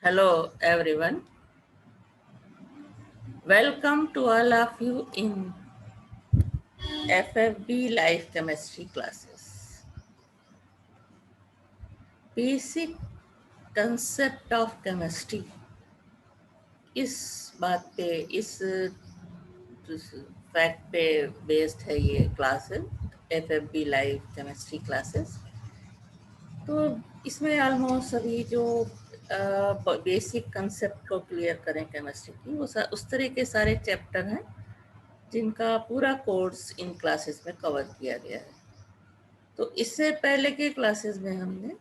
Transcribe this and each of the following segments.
Hello everyone. Welcome to all of you in FFB Life Chemistry classes. Basic concept of chemistry इस बात पे इस fact पे based है ये classes FFB live chemistry classes. तो इसमें ऑलमोस्ट सभी जो बेसिक कंसेप्ट को क्लियर करें केमिस्ट्री की उस तरह के सारे चैप्टर हैं जिनका पूरा कोर्स इन क्लासेस में कवर किया गया है। तो इससे पहले के क्लासेस में हमने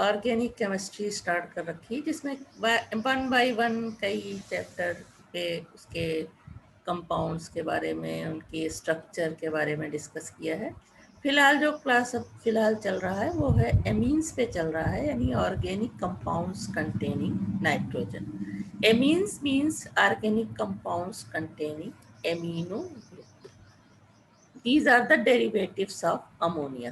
ऑर्गेनिक केमिस्ट्री स्टार्ट कर रखी जिसमें वन बाय वन कई चैप्टर पे उसके कंपाउंड्स के बारे में उनके स्ट्रक्चर के बारे में डिस्कस किया है। फिलहाल जो क्लास अब फिलहाल चल रहा है वो है एमीन्स पे चल रहा है, यानी organic compounds containing nitrogen. Amines means organic compounds containing amino group. These are the derivatives of ammonia.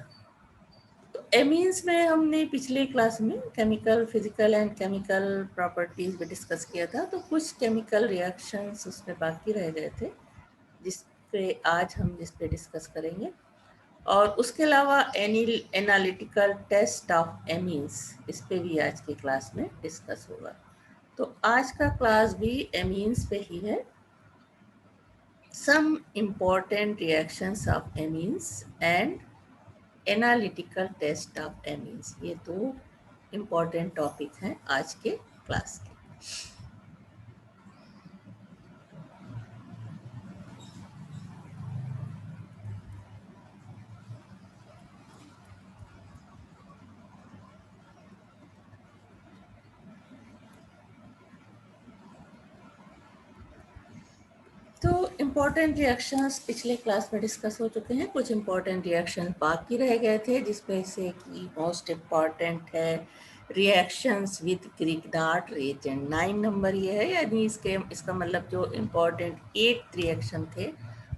तो एमीन्स में हमने पिछले क्लास में chemical physical and chemical properties भी डिस्कस किया था। तो कुछ केमिकल रिएक्शंस उसमें बाकी रह गए थे जिस पे आज हम डिस्कस करेंगे, और उसके अलावा एनालिटिकल टेस्ट ऑफ एमीन्स इस पे भी आज की क्लास में डिस्कस होगा। तो आज का क्लास भी एमीन्स पे ही है। Some important reactions of amines and analytical test of amines, ये दो इम्पॉर्टेंट टॉपिक हैं आज के क्लास के। तो इम्पॉर्टेंट रिएक्शंस पिछले क्लास में डिस्कस हो चुके हैं, कुछ इम्पॉर्टेंट रिएक्शन बाकी रह गए थे जिसमें से कि मोस्ट इम्पॉर्टेंट है reactions with Grignard reagent. 9 number ये है, यानी इसका मतलब जो इम्पॉर्टेंट 8 रिएक्शन थे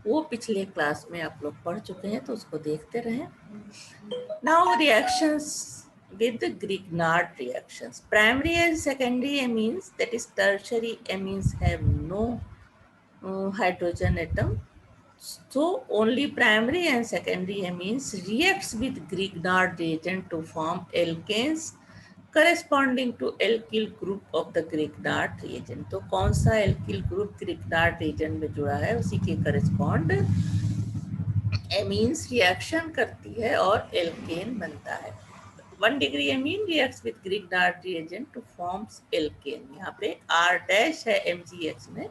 वो पिछले क्लास में आप लोग पढ़ चुके हैं, तो उसको देखते रहें। Now reactions with the Grignard reactions. Primary and secondary amines, that is tertiary amines, have no hydrogen atom. So only primary and secondary amines reacts with Grignard reagent to form alkanes corresponding to alkyl group of the Grignard reagent. तो कौन सा alkyl group Grignard reagent में जुड़ा है उसी के correspond amines reaction करती है और alkane बनता है। 1 degree amine reacts with Grignard reagent to forms alkane। यहाँ पे R dash है MgH में,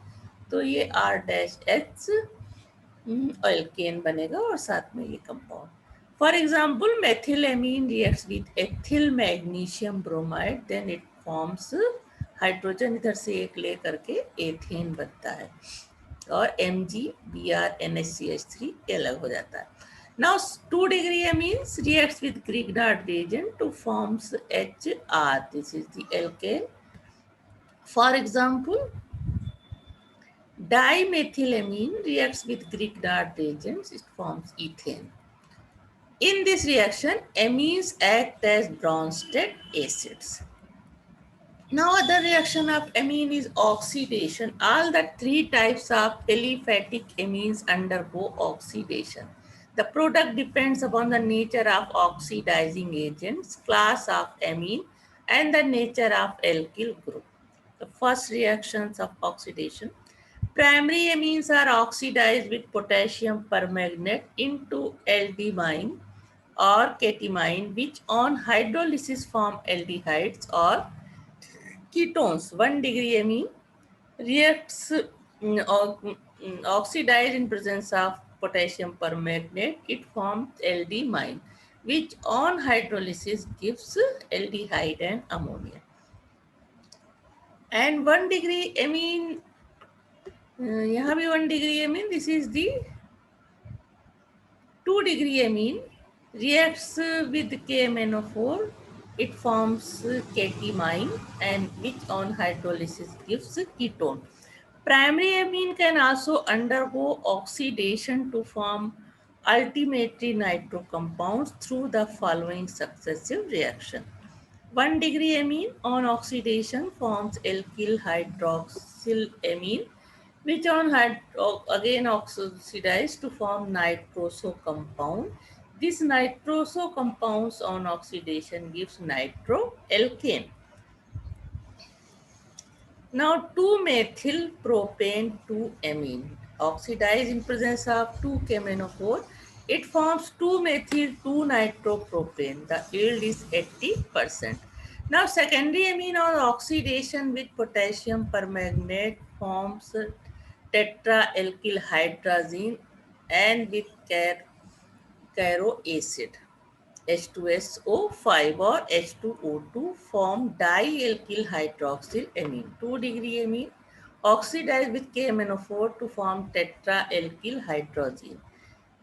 तो ये R dash H alkane बनेगा और साथ में ये compound. For example methylamine reacts with ethyl magnesium bromide, then it forms hydrogen इधर से एक ले करके एथेन बनता है और MgBrNH3 अलग हो जाता है। Now 2 degree amines reacts with Grignard reagent to forms HR. This is the alkane. For example, dimethylamine reacts with Grignard reagents, it forms ethane. In this reaction, amines act as Bronsted acids. Now other reaction of amine is oxidation. All the 3 types of aliphatic amines undergo oxidation. The product depends upon the nature of oxidizing agents, class of amine, and the nature of alkyl group. The first reactions of oxidation. Primary amines are oxidized with potassium permanganate into aldimine or catimine, which on hydrolysis form aldehydes or ketones. 1 degree amine reacts oxidized in presence of potassium permanganate. It forms aldimine, which on hydrolysis gives aldehyde and ammonia. And 1 degree amine, यहाँ भी 1 degree amine, this is the 2 degree amine reacts with KMnO4. It forms catimine, and which on hydrolysis gives ketone. Primary amine can also undergo oxidation to form ultimately nitro compounds through the following successive reaction. 1 degree amine on oxidation forms alkyl hydroxylamine, which on again oxidized to form nitroso compound. This nitroso compounds on oxidation gives nitroalkane. Now 2-methyl propane 2-amine oxidized in presence of 2-KMnO4. It forms 2-methyl 2-nitropropane. The yield is 80%. Now secondary amine on oxidation with potassium permanganate forms tetraalkyl hydrazine and with caro acid. H2SO5 or H2O2 form dialkyl hydroxyl amine. 2 degree amine oxidized with KMnO4 to form tetraalkyl hydrazine.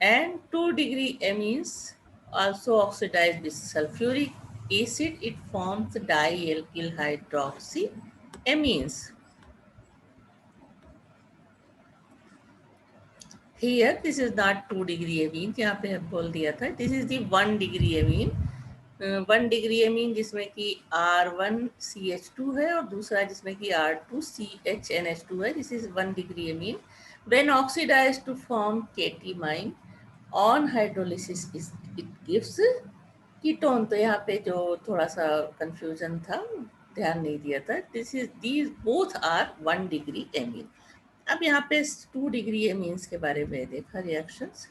And 2 degree amines also oxidized with sulfuric acid. It forms dialkyl hydroxy amines. Here this is not 2 degree amine, यहाँ पे बोल दिया था, this is the 1 degree amine. 1 degree amine जिसमें कि R1CH2 है और दूसरा जिसमें कि R2CHNH2 है. This is 1 degree amine. When oxidized to form ketimine on hydrolysis it gives ketone. तो यहाँ पे जो थोड़ा सा confusion था, ध्यान नहीं दिया था. These both are 1 degree amine. अब यहाँ पे 2 degree amines के बारे में देखा reactions.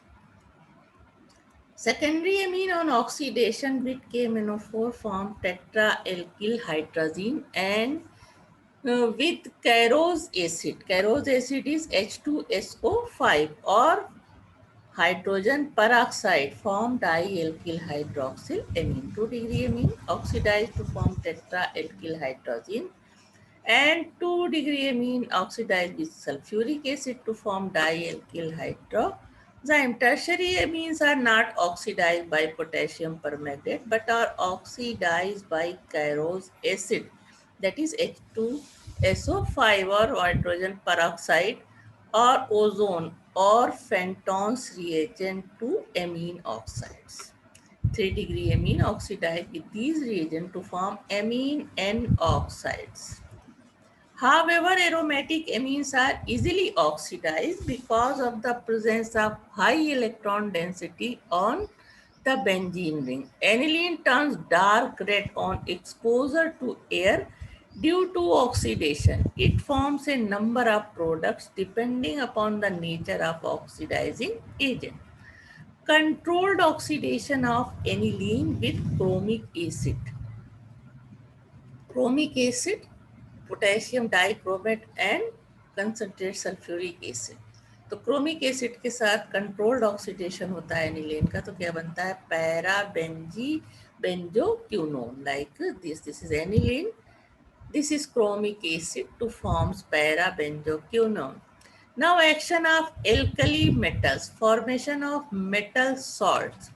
Secondary amine on oxidation with KMnO4 form tetraalkyl hydrazine and with Carose acid. Carose acid is H2SO5 or hydrogen peroxide form dialkyl hydroxyl amine. 2 degree amine oxidized to form tetraalkyl hydrazine and 2 degree amine oxidized with sulfuric acid to form dialkyl hydroxyl. Tertiary amines are not oxidized by potassium permanganate but are oxidized by Carose acid, that is H2SO5 or hydrogen peroxide or ozone or Fenton's reagent to amine oxides. 3 degree amine oxidized with these reagents to form amine N oxides. However, aromatic amines are easily oxidized because of the presence of high electron density on the benzene ring. Aniline turns dark red on exposure to air due to oxidation. It forms a number of products depending upon the nature of oxidizing agent. Controlled oxidation of aniline with chromic acid. Chromic acid, potassium dichromate and concentrate sulphuric acid. तो chromic acid के साथ controlled oxidation होता है aniline का, तो क्या बनता है para benzo benzoquinone like this. This is aniline, this is chromic acid to forms para benzoquinone. Now action of alkali metals, formation of metal salts.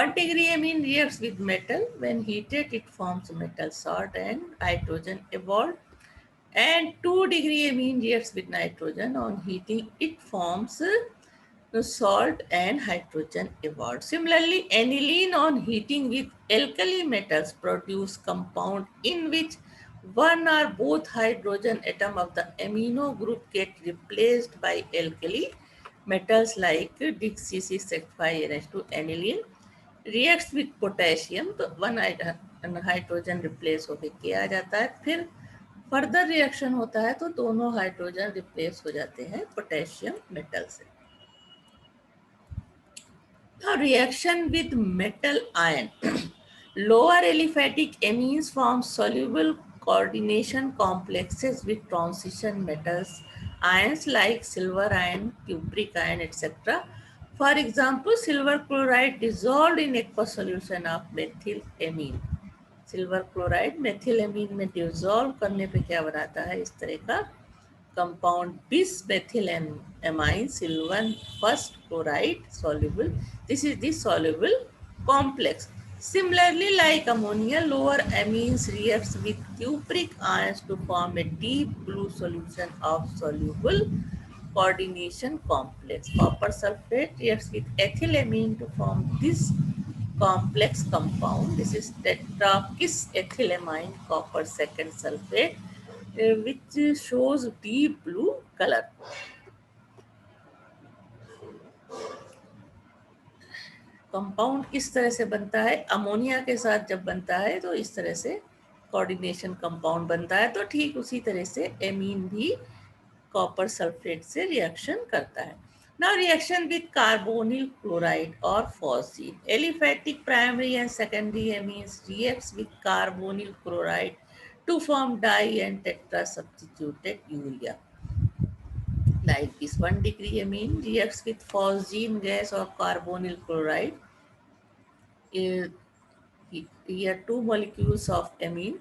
1 degree amine reacts with metal. When heated, it forms metal salt and hydrogen evolved. And 2 degree amine reacts with nitrogen. On heating, it forms salt and hydrogen evolved. Similarly, aniline on heating with alkali metals produce compound in which one or both hydrogen atom of the amino group get replaced by alkali metals like DeoxyC6-NH2 aniline reacts with potassium. तो 1 hydrogen replace होके के आ जाता है, फिर further reaction होता है तो दोनों हाइड्रोजन रिप्लेस हो जाते हैं पोटेशियम मेटल से. Now reaction with metal ion. Lower aliphatic amines form soluble coordination complexes with transition metals ions like silver ion, cupric ion, etc. For example, silver chloride dissolved in aqueous solution of methylamine. Silver chloride methylamine में dissolve करने पे क्या बनाता है, इस तरह का compound bis methylamine silver first chloride soluble. This is the soluble complex. Similarly, like ammonia, lower amines reacts with cupric ions to form a deep blue solution of soluble coordination complex. Copper sulfate reacts with ethylamine to form this complex compound. This is tetrakis-ethylamine copper second sulfate, which shows deep blue color. Compound किस तरह से बनता है? Ammonia के साथ जब बनता है तो इस तरह से कोऑर्डिनेशन कंपाउंड बनता है, तो ठीक उसी तरह से एमीन भी कॉपर सल्फेट से रिएक्शन करता है. Now reaction with carbonyl chloride और phosphine. Aliphatic primary and secondary amines reacts with carbonyl chloride to form di and tetra substituted urea. Like this 1-degree amine reacts with phosgene gas or carbonyl chloride. Here two molecules of amine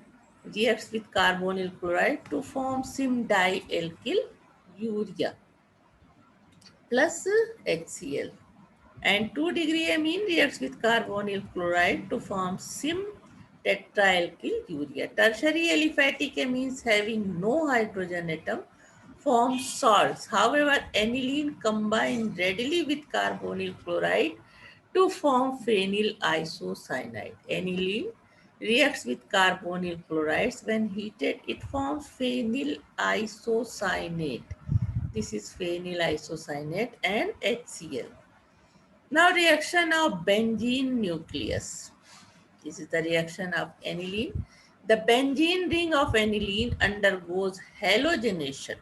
reacts with carbonyl chloride to form sim dialkyl urea plus HCl. And 2-degree amine reacts with carbonyl chloride to form sim tetraalkyl urea. Tertiary aliphatic amines having no hydrogen atom form salts. However, aniline combine readily with carbonyl chloride to form phenyl isocyanide. Aniline reacts with carbonyl chlorides. When heated, it forms phenyl isocyanate. This is phenyl isocyanate and HCl. Now reaction of benzene nucleus. This is the reaction of aniline. The benzene ring of aniline undergoes halogenation,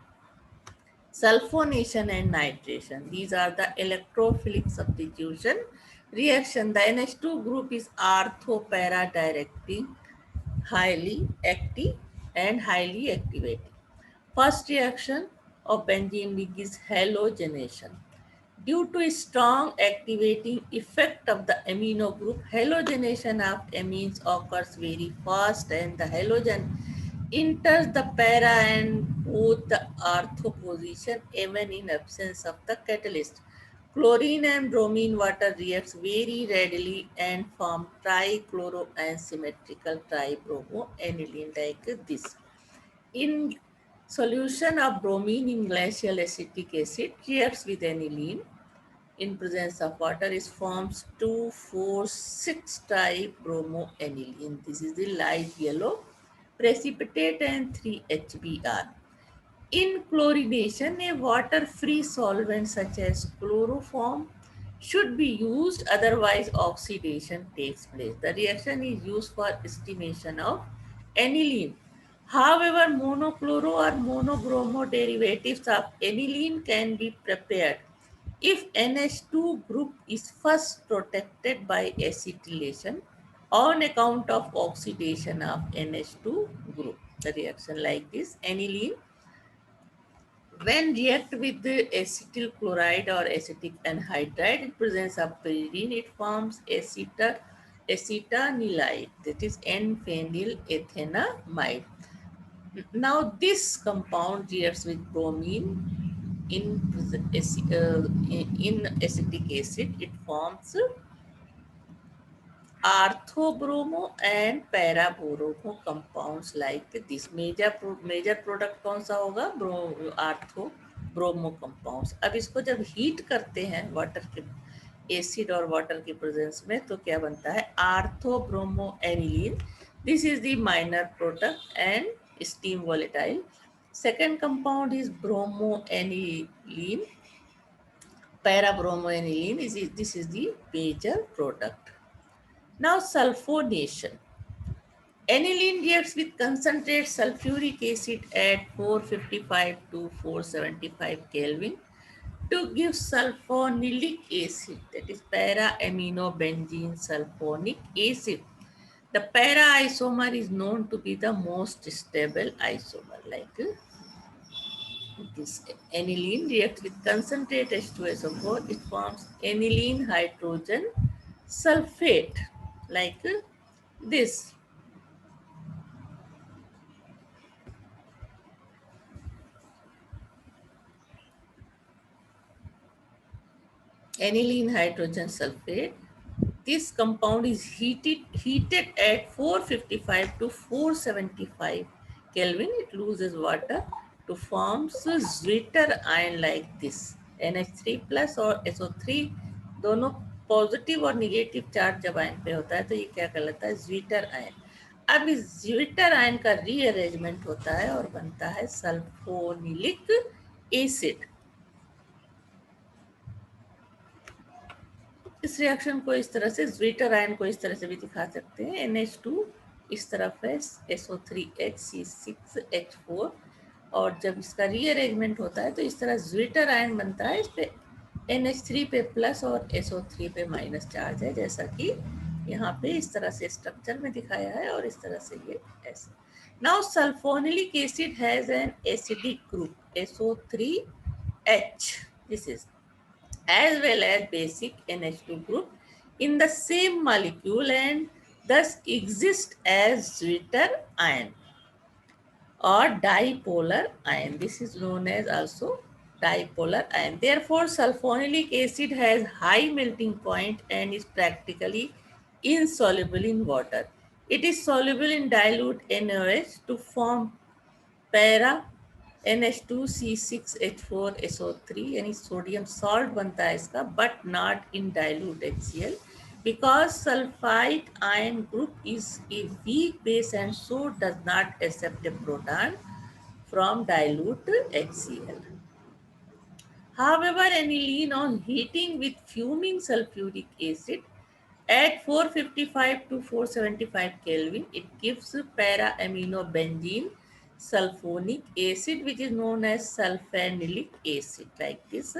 sulfonation and nitration. These are the electrophilic substitution reaction. The NH2 group is ortho-para directing, highly active and highly activating. First reaction of benzene ring is halogenation. Due to strong activating effect of the amino group, halogenation of amines occurs very fast and the halogen enters the para and both the ortho position even in absence of the catalyst. Chlorine and bromine water reacts very readily and form trichloro and symmetrical tribromoaniline like this. In solution of bromine in glacial acetic acid reacts with aniline in presence of water is forms 2,4,6 tribromoaniline. This is the light yellow precipitate and 3 HBr. In chlorination, a water-free solvent such as chloroform should be used, otherwise oxidation takes place. The reaction is used for estimation of aniline. However, monochloro or monobromo derivatives of aniline can be prepared if NH2 group is first protected by acetylation on account of oxidation of NH2 group. The reaction like this, aniline when react with the acetyl chloride or acetic anhydride in presence of pyridine, it forms acetanilide, that is N-phenyl ethanamide. Now this compound reacts with bromine in acetic acid. It forms orthobromo and parabromo compounds like this. Major product कौन सा होगा? Ortho bromo compounds. अब इसको जब heat करते हैं water के acid और वाटर के प्रेजेंस में तो क्या बनता है? Orthobromo aniline. This is the minor product and steam volatile. Second compound is bromo aniline. Parabromo aniline this is the major product. Now sulfonation. Aniline reacts with concentrate sulfuric acid at 455 to 475 Kelvin to give sulfonilic acid, that is para-aminobenzene sulfonic acid. The para isomer is known to be the most stable isomer. Like this aniline reacts with concentrate H2SO4, it forms aniline hydrogen sulfate like this. Aniline hydrogen sulfate. This compound is heated at 455 to 475 Kelvin. It loses water to form zwitter ion like this. NH3 plus और SO3 दोनों positive और negative charge जब ion पे होता है तो ये क्या कहलाता है, ज्वीटर आयन। अब इस ज्वीटर आयन का रीअरेंजमेंट होता है और बनता है सल्फोनिलिक एसिड। इस रिएक्शन को इस तरह से, ज्वीटर आयन को इस तरह से भी दिखा सकते हैं। NH2 इस तरफ है, SO3H, C6H4, और जब इसका रीअरेंजमेंट होता है तो इस तरह ज्वीटर आयन बनता है। इस पे NH3 पे प्लस और SO3 पे माइनस चार्ज है, जैसा कि यहाँ पे इस तरह से स्ट्रक्चर में दिखाया है, और इस तरह से ये ऐसे। Now सल्फोनिलिक acid has an acidic group SO3H, this is, as well as basic NH2 group in the same molecule and thus exist as zwitter ion or dipolar ion. This is known as also dipolar ion. Therefore, sulfonilic acid has high melting point and is practically insoluble in water. It is soluble in dilute NaOH to form para NH2C6H4SO3, यानी sodium salt बनता है इसका, but not in dilute HCl, because sulfite ion group is a weak base and so does not accept a proton from dilute HCl. However, aniline on heating with fuming sulfuric acid at 455 to 475 Kelvin, it gives para-aminobenzene sulfonic acid, which is known as sulfanilic acid. Like this,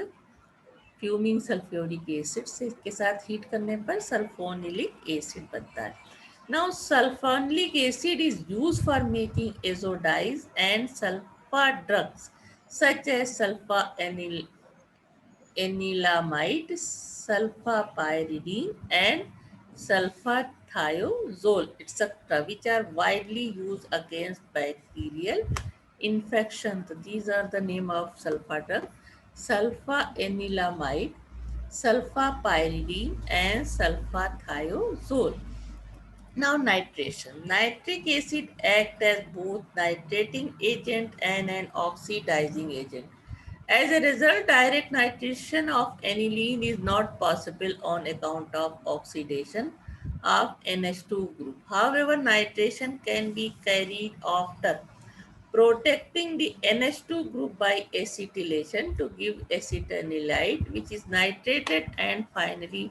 fuming sulphuric acid से के साथ heat करने पर सल्फोनिलिक acid बनता है। Now सल्फोनिलिक acid is used for making azo dyes and sulfa drugs such as sulfa anilamide, sulfapyridine, and sulfathiazole, etc., which are widely used against bacterial infection. So these are the name of sulfa drug: sulfanilamide, sulfapyridine, and sulfathiazole. Now nitration. Nitric acid acts as both nitrating agent and an oxidizing agent. As a result, direct nitration of aniline is not possible on account of oxidation of NH2 group. However, nitration can be carried after protecting the NH2 group by acetylation to give acetanilide, which is nitrated and finally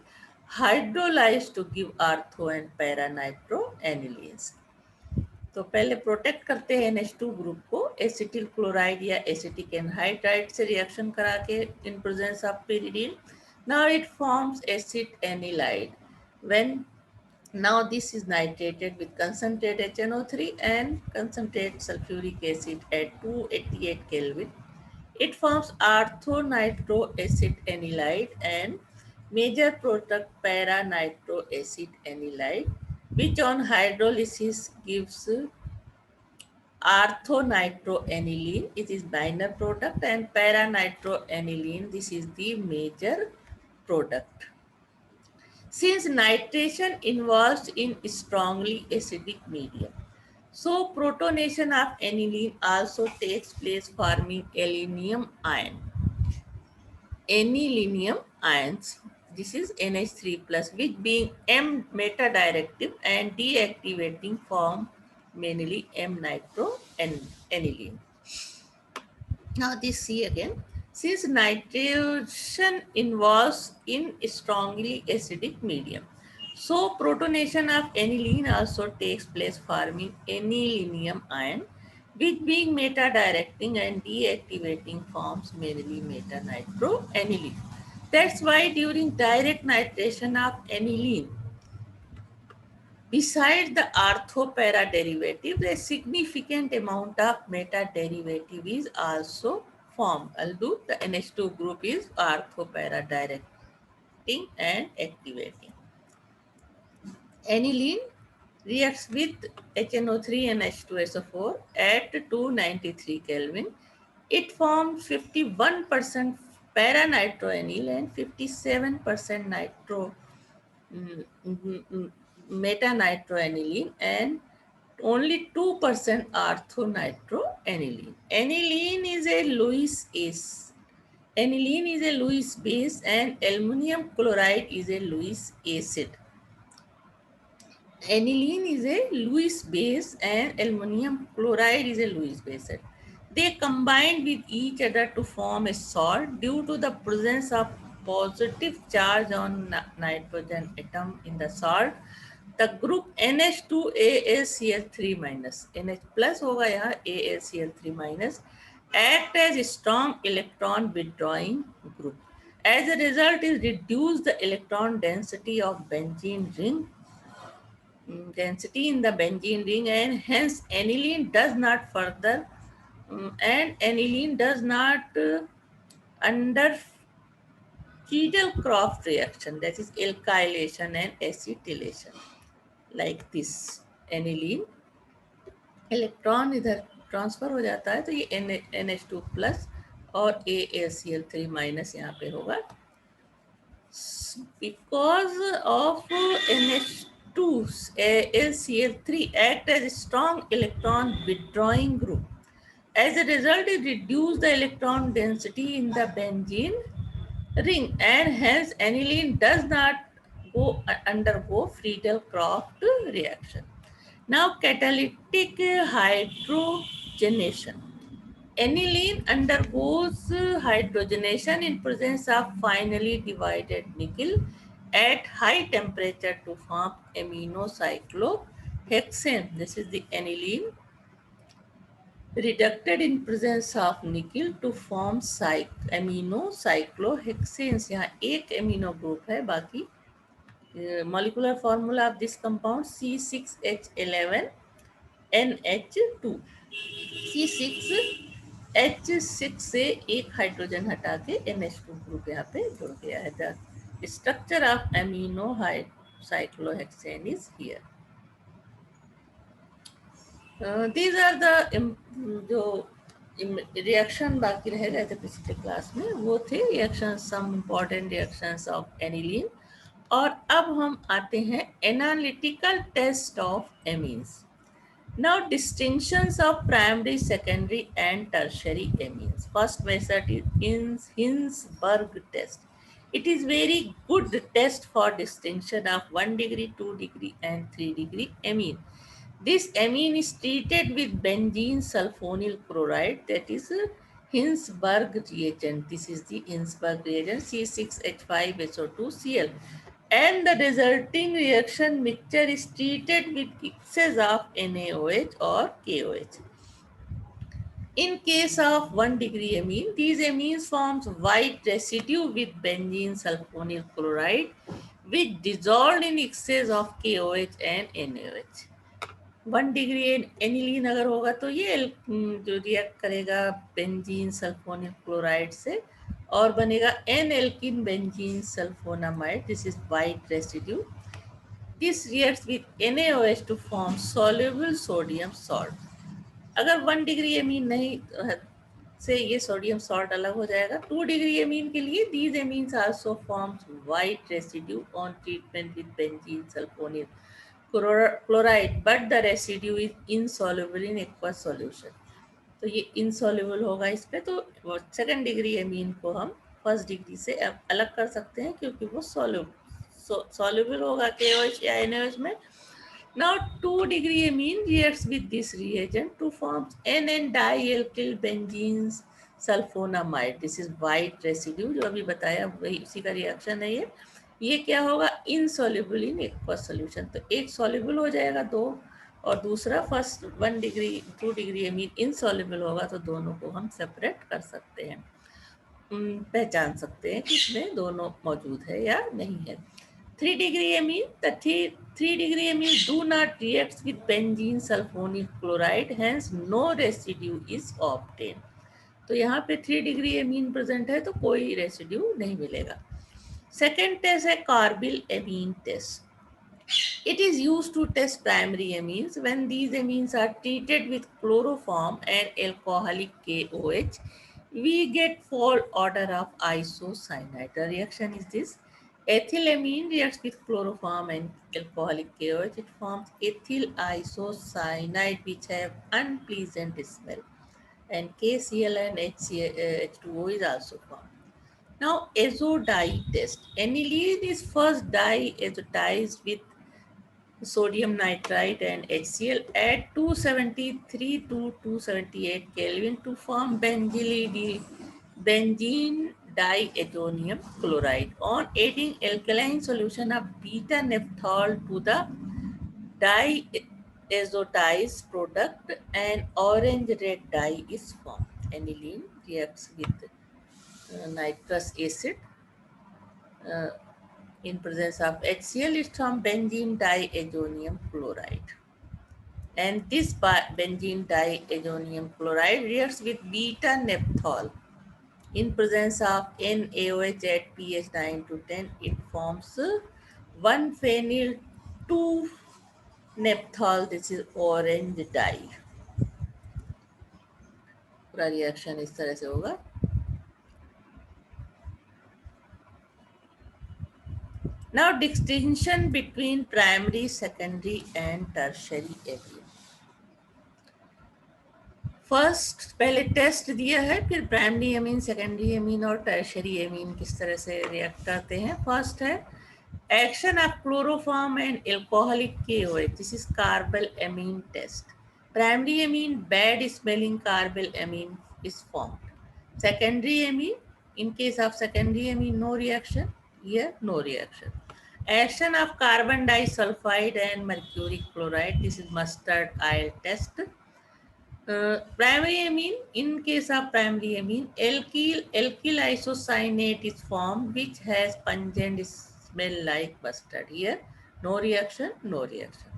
hydrolyzed to give ortho and para-nitroanilines. तो पहले protect करते हैं NH2 group को acetyl chloride या acetic anhydride से reaction करा के in presence of pyridine. Now it forms acetanilide. When now this is nitrated with concentrated HNO3 and concentrated sulfuric acid at 288 Kelvin. It forms orthonitro-acetanilide and major product para-nitroacetanilide, which on hydrolysis gives orthonitroaniline, it is minor product, and para-nitroaniline, this is the major product. Since nitration involves in strongly acidic medium, so protonation of aniline also takes place, forming aluminium ion. Anilinium ions, this is NH3 plus, which being M meta directive and deactivating form mainly M nitro and aniline. Now this C again. Since nitration involves in strongly acidic medium, so protonation of aniline also takes place, forming anilinium ion, which being meta directing and deactivating forms mainly meta nitroaniline. That's why during direct nitration of aniline, besides the ortho-para derivative, a significant amount of meta derivative is also formed, although the NH2 group is ortho-para directing and activating. Aniline reacts with HNO3 and H2SO4 at 293 Kelvin. It forms 51% para-nitroanil and 57% nitro meta-nitroaniline and only 2% ortho-nitroaniline. Aniline is a Lewis acid. Aniline is a Lewis base and aluminum chloride is a Lewis acid. Aniline is a Lewis base and aluminum chloride is a Lewis base. They combine with each other to form a salt due to the presence of positive charge on nitrogen atom in the salt. The group NH2AlCl3 minus, NH plus होगा यहाँ AlCl3 minus, act as a strong electron withdrawing group. As a result, it reduces the electron density of benzene ring density in the benzene ring, and hence aniline does not further under Friedel-Crafts reaction, that is alkylation and acetylation, like this. aniline electron इधर transfer हो जाता है तो ये NH2 plus और AlCl3 minus यहाँ पे होगा. Because of NH2, AlCl3 act as a strong electron withdrawing group. As a result, it reduces the electron density in the benzene ring, and hence aniline does not undergo Friedel-Crafts reaction. Now, catalytic hydrogenation. Aniline undergoes hydrogenation in presence of finely divided nickel at high temperature to form aminocyclohexane. This is the aniline reducted in presence of nickel to form aminocyclohexanes. यहाँ एक amino group है, बाकी molecular formula of this compound C6H11NH2. C6H6 से एक hydrogen हटा के NH2 group यहाँ पे जुड़ गया है. The structure of aminocyclohexane is here. These are the जो रिएक्शन बाकी रह गए थे पिछले क्लास में, वो थे reaction, some important reactions of aniline. और अब हम आते हैं analytical test of amines. Now, distinctions of primary, secondary, and tertiary amines. First method is Hinsberg test. It is very good test for distinction of 1 degree, 2 degree, and 3 degree amine. This amine is treated with benzene sulfonyl chloride, that is Hinsberg reagent. This is the Hinsberg reagent, C6H5SO2Cl. And the resulting reaction mixture is treated with excess of NaOH or KOH. In case of 1 degree amine, these amines forms white residue with benzene sulfonyl chloride, which dissolved in excess of KOH and NaOH. 1 degree aniline अगर होगा तो ये जो react करेगा benzene sulphonyl chloride से और बनेगा N एल्किन benzene sulfonamide. This is white residue. This reacts with NaOH to form soluble sodium salt. अगर 1 डिग्री एमीन नहीं से ये सोडियम सॉल्ट अलग हो जाएगा. 2 डिग्री एमीन के लिए these amines also forms white residue on treatment with benzene sulphonyl chloride, but the residue is insoluble in aqueous solution. तो ये insoluble होगा इस पे. तो सेकेंड डिग्री एमीन को हम फर्स्ट डिग्री से अलग कर सकते हैं क्योंकि वो soluble होगा KOH या NaOH में. Now 2 degree amine reacts with this reagent to form N-dialkyl benzene sulfonamide. This is white residue जो अभी बताया वही उसी का रिएक्शन है ये क्या होगा, इनसॉल्युबल इन एक्वस सॉल्यूशन. तो एक सॉल्युबल हो जाएगा दो, और दूसरा first 1 degree 2 degree amine insoluble होगा. तो दोनों को हम सेपरेट कर सकते हैं, पहचान सकते हैं कि इसमें दोनों मौजूद है या नहीं है. 3 degree amine, the 3 degree amine do not react with benzene sulfonyl chloride, hence no residue is obtained. तो यहाँ पे 3 degree amine प्रेजेंट है तो कोई रेसिड्यू नहीं मिलेगा. Second test है carbyl amine test. It is used to test primary amines. When these amines are treated with chloroform and alcoholic KOH, we get fourth order of isocyanide. The reaction is this: ethylamine reacts with chloroform and alcoholic KOH. It forms ethyl isocyanide, which have unpleasant smell, and KCl and H2O is also formed. Now, azo dye test. Aniline is first dye azotized with sodium nitrite and HCl at 273 to 278 Kelvin to form benzene diazonium chloride. On adding alkaline solution of beta naphthol to the diazotized product, an orange red dye is formed. Aniline reacts with nitrous acid uh, in presence of HCl is from benzene diazonium chloride. And this benzene diazonium chloride reacts with beta naphthol in presence of NaOH at pH 9 to 10. It forms 1-phenyl 2 naphthol. This is orange dye. पूरा reaction इस तरह से होगा. Now distinction between primary, secondary and tertiary amine. First पहले test दिया है, फिर primary amine, secondary amine और टर्शरी एमीन किस तरह से रिएक्ट करते हैं. फर्स्ट है action of chloroform and alcoholic KOH. This is carbylamine test. Primary amine bad smelling carbylamine is formed. Secondary amine, in case of secondary amine, no reaction. Here no reaction. Action of carbon disulfide and mercuric chloride. This is mustard oil test. Primary amine, in case of primary amine, alkyl isocyanate is formed which has pungent smell like mustard. Here no reaction, no reaction.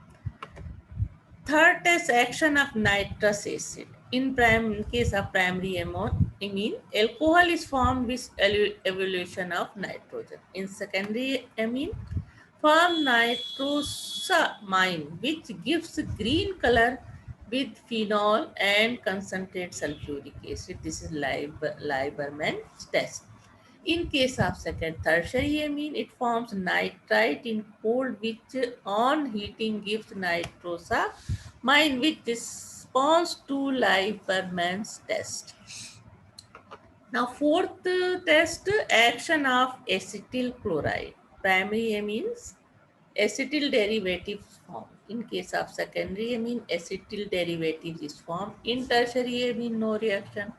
Third test, action of nitrous acid. In case of primary amine, alcohol is formed with evolution of nitrogen. In secondary amine, form nitrosamine which gives green color with phenol and concentrate sulfuric acid. This is Lieberman's test. In case of tertiary amine, it forms nitrite in cold which on heating gives nitrosamine which responds to Lieberman's test. Now fourth test, action of acetyl chloride. Primary amines, acetyl derivatives formed. In case of secondary amine, acetyl derivatives is formed. In tertiary amine, no reaction.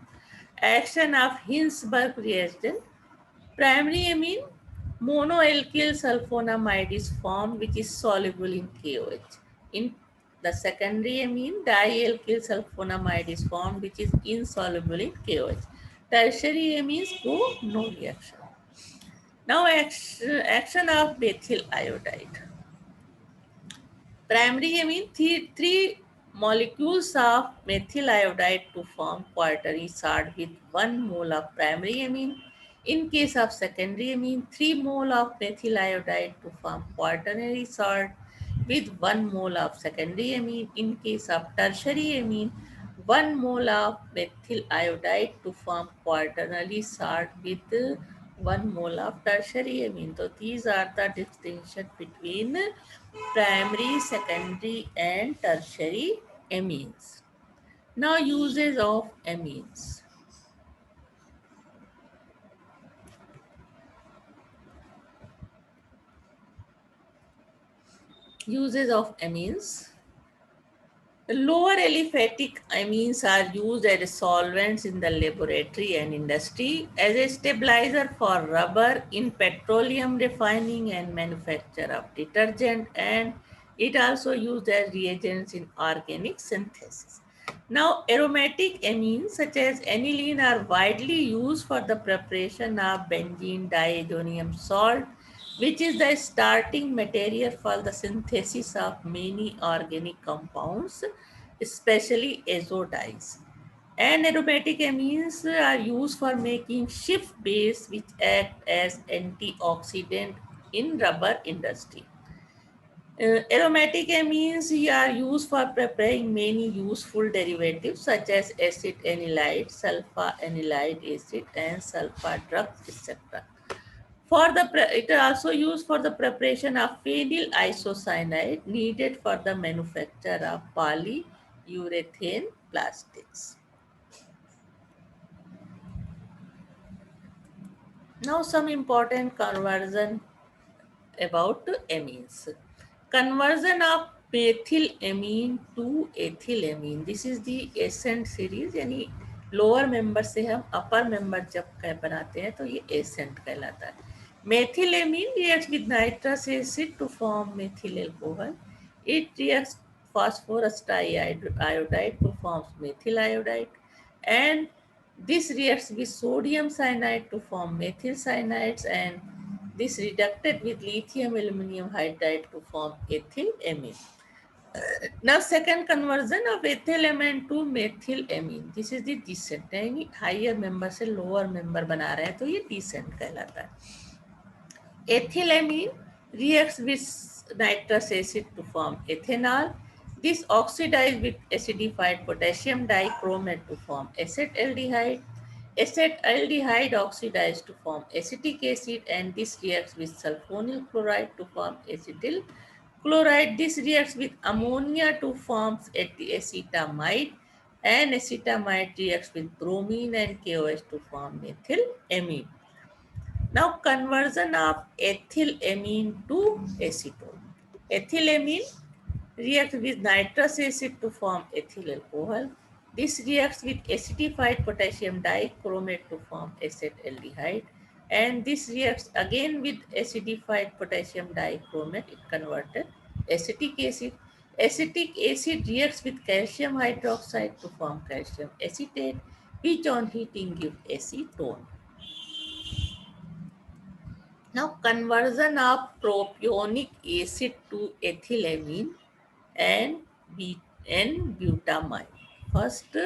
Action of Hinsberg reagent. Primary amine, monoalkyl sulfonamide is formed which is soluble in KOH. In the secondary amine, dialkyl sulfonamide is formed which is insoluble in KOH. Tertiary amines go no reaction. Now action of methyl iodide. Primary amine, three molecules of methyl iodide to form quaternary salt with 1 mole of primary amine. In case of secondary amine, 3 mole of methyl iodide to form quaternary salt with 1 mole of secondary amine. In case of tertiary amine, 1 mole of methyl iodide to form quaternary salt with 1 mole of tertiary amine. So these are the distinction between primary, secondary and tertiary amines. Now uses of amines. Uses of amines. Lower aliphatic amines are used as solvents in the laboratory and industry, as a stabilizer for rubber in petroleum refining and manufacture of detergent, and it also used as reagents in organic synthesis. Now, aromatic amines such as aniline are widely used for the preparation of benzene diazonium salt, which is the starting material for the synthesis of many organic compounds, especially azodyes. And aromatic amines are used for making Schiff base, which act as antioxidant in rubber industry. Aromatic amines are used for preparing many useful derivatives such as acid anilide, sulfa anilide acid, and sulfa drugs, etc. It is also used for the preparation of phenyl isocyanide needed for the manufacture of polyurethane plastics. Now some important conversion about amines. Conversion of methylamine to ethylamine. This is the ascent series, यानी lower member से हम अपर member जब बनाते हैं तो ये accent कहलाता है. Methylamine reacts with nitrous acid to form methyl alcohol. It reacts phosphorus iodide to form methyl iodide, and this reacts with sodium cyanide to form methyl cyanides, and this reducted with lithium aluminum hydride to form ethylamine. Now second conversion of ethylamine to methylamine. This is the descent, यानी higher member से lower member बना रहे हैं तो ये descent कहलाता है. Ethylamine reacts with nitrous acid to form ethanol. This oxidizes with acidified potassium dichromate to form acetaldehyde. Acetaldehyde oxidizes to form acetic acid, and this reacts with sulfonyl chloride to form acetyl chloride. This reacts with ammonia to form acetamide, and acetamide reacts with bromine and KOH to form methylamine. Now conversion of ethylamine to acetone. Ethylamine reacts with nitrous acid to form ethyl alcohol. This reacts with acidified potassium dichromate to form acetaldehyde, and this reacts again with acidified potassium dichromate. It converted acetic acid. Acetic acid reacts with calcium hydroxide to form calcium acetate, which on heating gives acetone. Now conversion of propionic acid to ethylamine and butamine. First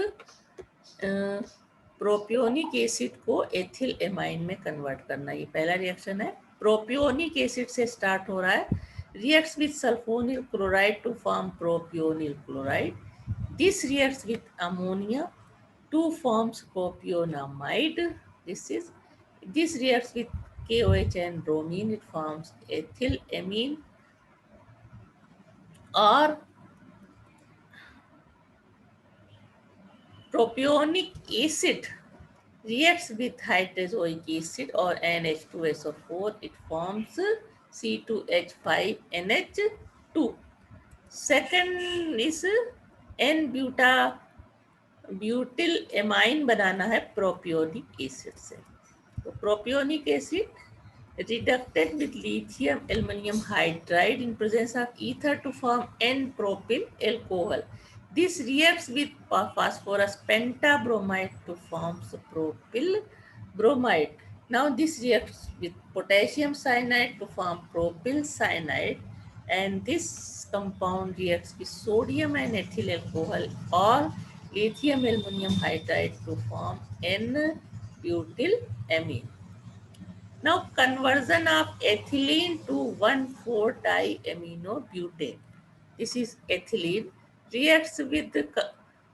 propionic acid को ethyl amine में convert करना, ये पहला reaction है. Propionic acid से start हो रहा है. Reacts with sulfonyl chloride to form propionyl chloride. This reacts with ammonia to forms propionamide. This reacts with KOH and bromine. It forms ethylamine, or propionic acid reacts with hydrozoic acid or NH2SO4. It forms C2H5NH2. Second is N-butylamine बनाना है propionic acid से. तो propionic acid reducted with lithium aluminum hydride in presence of ether to form N-propyl alcohol. This reacts with phosphorus pentabromide to form propyl bromide. Now this reacts with potassium cyanide to form propyl cyanide, and this compound reacts with sodium and ethyl alcohol or lithium aluminum hydride to form N-butylamine. Now conversion of ethylene to 1,4-diaminobutane. This is ethylene reacts with the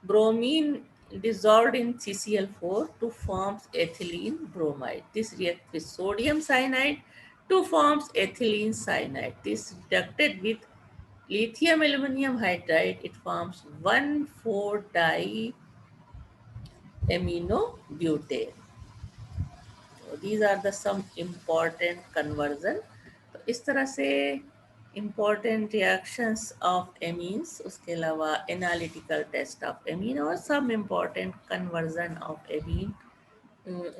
bromine dissolved in CCl4 to form ethylene bromide. This reacts with sodium cyanide to form ethylene cyanide. This reacted with lithium aluminum hydride. It forms 1,4-diaminobutane. These are the some important conversion. तो इस तरह से important reactions of amines, उसके अलावा analytical test of amine और some important conversion of amine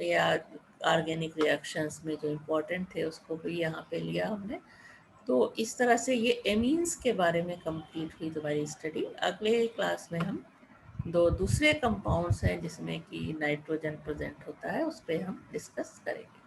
या organic reactions में जो इम्पोर्टेंट थे उसको भी यहाँ पे लिया हमने. तो इस तरह से ये एमीन्स के बारे में कंप्लीट हुई तुम्हारी स्टडी. अगले क्लास में हम दो दूसरे कंपाउंड्स हैं जिसमें कि नाइट्रोजन प्रेजेंट होता है, उस पर हम डिस्कस करेंगे.